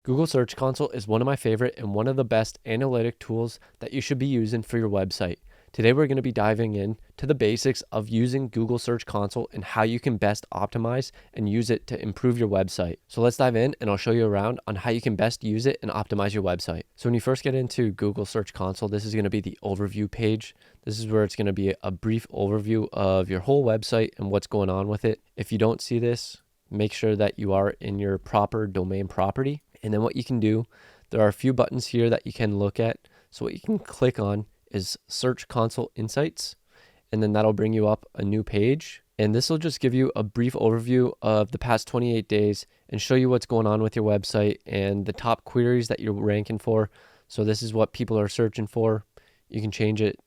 Google Search Console is one of my favorite and one of the best analytic tools that you should be using for your website. Today we're going to be diving in to the basics of using Google Search Console and how you can best optimize and use it to improve your website. So let's dive in and I'll show you around on how you can best use it and optimize your website. So when you first get into Google Search Console, this is going to be the overview page. This is where it's going to be a brief overview of your whole website and what's going on with it. If you don't see this, make sure that you are in your proper domain property. And then what you can do, there are a few buttons here that you can look at. So what you can click on is Search Console Insights, and then that'll bring you up a new page. And this will just give you a brief overview of the past 28 days and show you what's going on with your website and the top queries that you're ranking for. So this is what people are searching for. You can change it.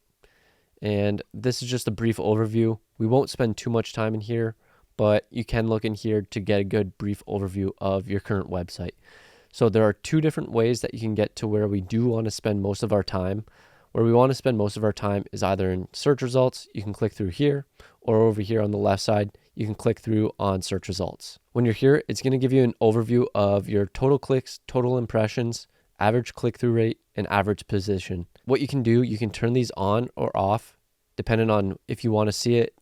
And this is just a brief overview. We won't spend too much time in here, but you can look in here to get a good brief overview of your current website. So there are two different ways that you can get to where we do want to spend most of our time. Where we want to spend most of our time is either in search results, you can click through here, or over here on the left side, you can click through on search results. When you're here, it's going to give you an overview of your total clicks, total impressions, average click-through rate, and average position. What you can do, you can turn these on or off, depending on if you want to see it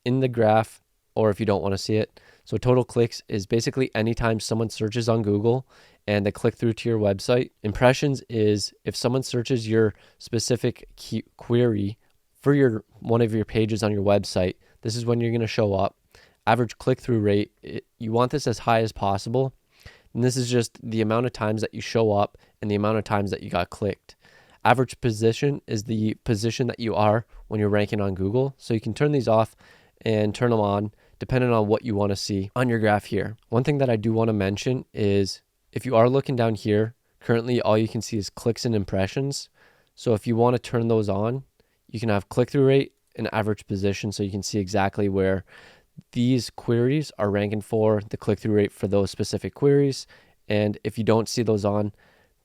in the graph or if you don't want to see it. So total clicks is basically anytime someone searches on Google and they click through to your website. Impressions is if someone searches your specific query for one of your pages on your website, this is when you're going to show up. Average click-through rate, you want this as high as possible. And this is just the amount of times that you show up and the amount of times that you got clicked. Average position is the position that you are when you're ranking on Google. So you can turn these off and turn them on depending on what you want to see on your graph here. One thing that I do want to mention is if you are looking down here, currently all you can see is clicks and impressions. So if you want to turn those on, you can have click-through rate and average position so you can see exactly where these queries are ranking for the click-through rate for those specific queries. And if you don't see those on,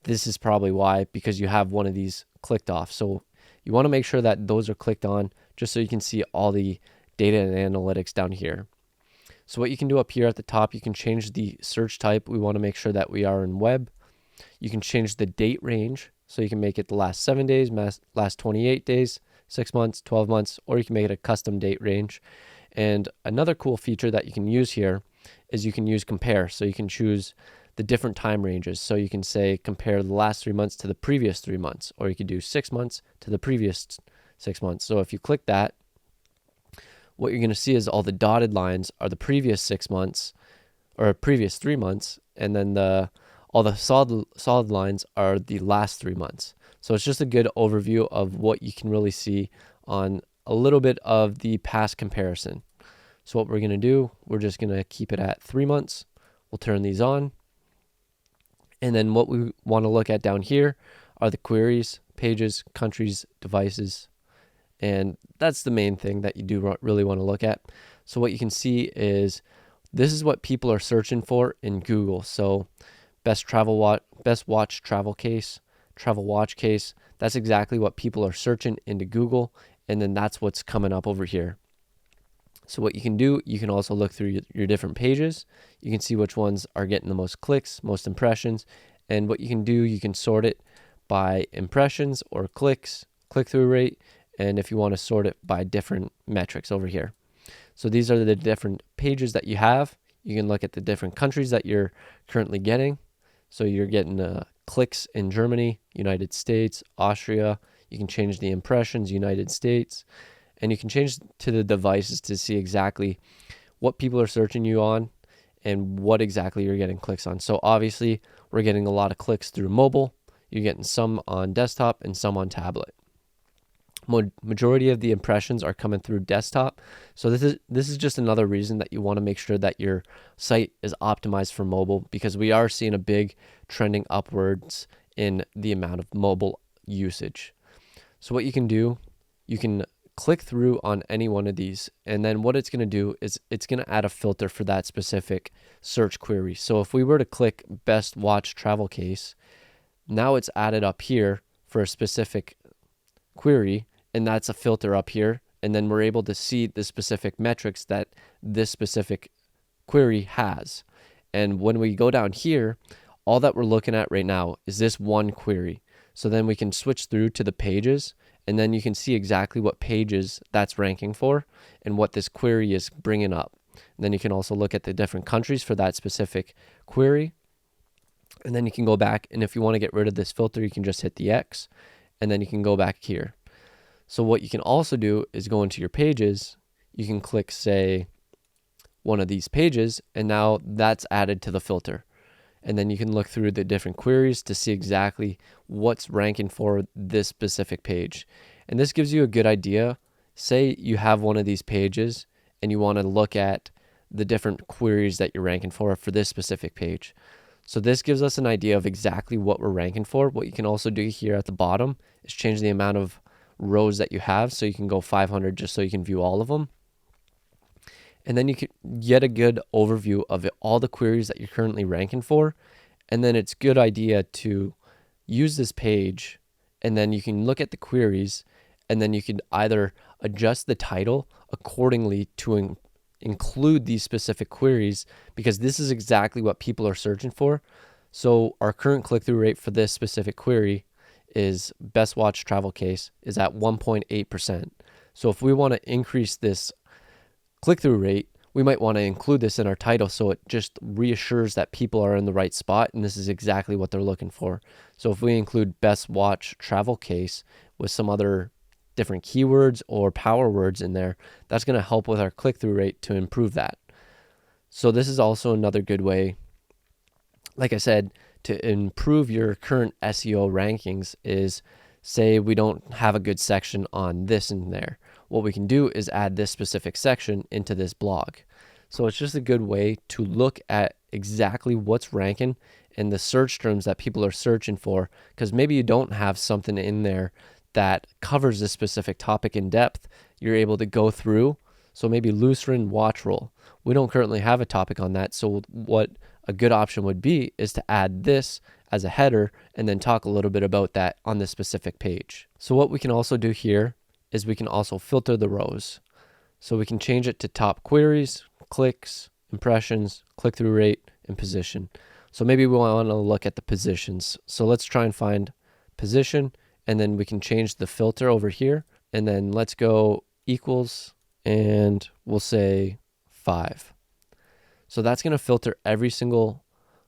this is probably why, because you have one of these clicked off. So you want to make sure that those are clicked on just so you can see all the data and analytics down here. So what you can do up here at the top, you can change the search type. We want to make sure that we are in web. You can change the date range. So you can make it the last 7 days, last 28 days, 6 months, 12 months, or you can make it a custom date range. And another cool feature that you can use here is you can use compare. So you can choose the different time ranges. So you can say compare the last 3 months to the previous 3 months, or you could do 6 months to the previous 6 months. So if you click that, what you're going to see is all the dotted lines are the previous 6 months or previous 3 months, and then all the solid lines are the last 3 months. So it's just a good overview of what you can really see on a little bit of the past comparison. So what we're going to do, we're just going to keep it at 3 months. We'll turn these on. And then what we want to look at down here are the queries, pages, countries, devices. And that's the main thing that you do really want to look at. So what you can see is this is what people are searching for in Google. So best watch travel case, travel watch case. That's exactly what people are searching into Google. And then that's what's coming up over here. So what you can do, you can also look through your different pages. You can see which ones are getting the most clicks, most impressions. And what you can do, you can sort it by impressions or clicks, click-through rate, and if you want to sort it by different metrics over here. So these are the different pages that you have. You can look at the different countries that you're currently getting. So you're getting clicks in Germany, United States, Austria. You can change the impressions, United States, and you can change to the devices to see exactly what people are searching you on and what exactly you're getting clicks on. So obviously we're getting a lot of clicks through mobile. You're getting some on desktop and some on tablet. Majority of the impressions are coming through desktop. So this is just another reason that you want to make sure that your site is optimized for mobile, because we are seeing a big trending upwards in the amount of mobile usage. So what you can do, you can click through on any one of these, and then what it's going to do is it's going to add a filter for that specific search query. So if we were to click best watch travel case, now it's added up here for a specific query, and that's a filter up here. And then we're able to see the specific metrics that this specific query has. And when we go down here, all that we're looking at right now is this one query. So then we can switch through to the pages, and then you can see exactly what pages that's ranking for and what this query is bringing up. And then you can also look at the different countries for that specific query. And then you can go back, and if you want to get rid of this filter, you can just hit the X, and then you can go back here. So what you can also do is go into your pages. You can click, say, one of these pages, and now that's added to the filter. And then you can look through the different queries to see exactly what's ranking for this specific page. And this gives you a good idea. Say you have one of these pages and you want to look at the different queries that you're ranking for this specific page. So this gives us an idea of exactly what we're ranking for. What you can also do here at the bottom is change the amount of rows that you have. So you can go 500 just so you can view all of them. And then you can get a good overview of all the queries that you're currently ranking for. And then it's a good idea to use this page, and then you can look at the queries, and then you can either adjust the title accordingly to include these specific queries, because this is exactly what people are searching for. So our current click-through rate for this specific query is best watch travel case is at 1.8%. So if we want to increase this click-through rate, we might want to include this in our title so it just reassures that people are in the right spot and this is exactly what they're looking for. So if we include best watch travel case with some other different keywords or power words in there, that's going to help with our click-through rate to improve that. So this is also another good way, like I said, to improve your current SEO rankings is, say we don't have a good section on this in there. What we can do is add this specific section into this blog. So it's just a good way to look at exactly what's ranking and the search terms that people are searching for, because maybe you don't have something in there that covers this specific topic in depth. You're able to go through. So maybe Lucerne watch roll. We don't currently have a topic on that. So what a good option would be is to add this as a header and then talk a little bit about that on this specific page. So what we can also do here is we can also filter the rows. So we can change it to top queries, clicks, impressions, click-through rate, and position. So maybe we want to look at the positions. So let's try and find position, and then we can change the filter over here. And then let's go equals, and we'll say 5. So that's going to filter every single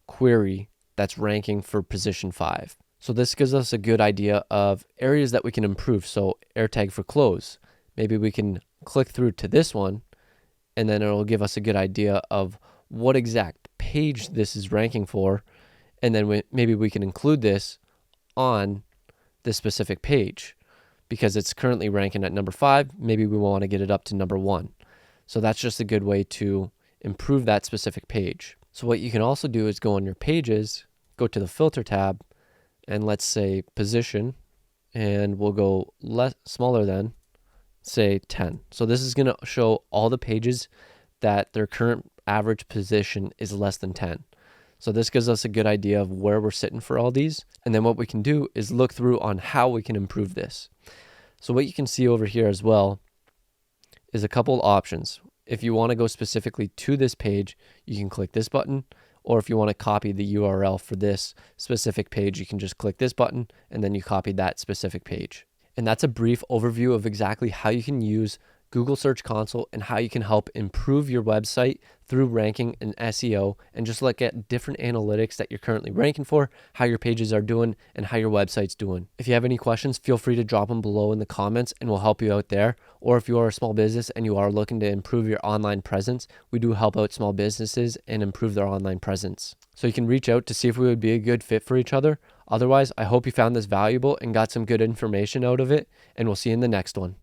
query that's ranking for position 5. So this gives us a good idea of areas that we can improve. So air tag for close. Maybe we can click through to this one, and then it'll give us a good idea of what exact page this is ranking for. And then maybe we can include this on this specific page because it's currently ranking at number 5. Maybe we want to get it up to number 1. So that's just a good way to improve that specific page. So what you can also do is go on your pages, go to the filter tab, and let's say position, and we'll go smaller than, say 10. So this is going to show all the pages that their current average position is less than 10. So this gives us a good idea of where we're sitting for all these. And then what we can do is look through on how we can improve this. So what you can see over here as well is a couple options. If you want to go specifically to this page, you can click this button. Or if you want to copy the URL for this specific page, you can just click this button and then you copy that specific page. And that's a brief overview of exactly how you can use Google Search Console and how you can help improve your website through ranking and SEO, and just look at different analytics that you're currently ranking for, how your pages are doing, and how your website's doing. If you have any questions, feel free to drop them below in the comments and we'll help you out there. Or if you are a small business and you are looking to improve your online presence, we do help out small businesses and improve their online presence. So you can reach out to see if we would be a good fit for each other. Otherwise, I hope you found this valuable and got some good information out of it, and we'll see you in the next one.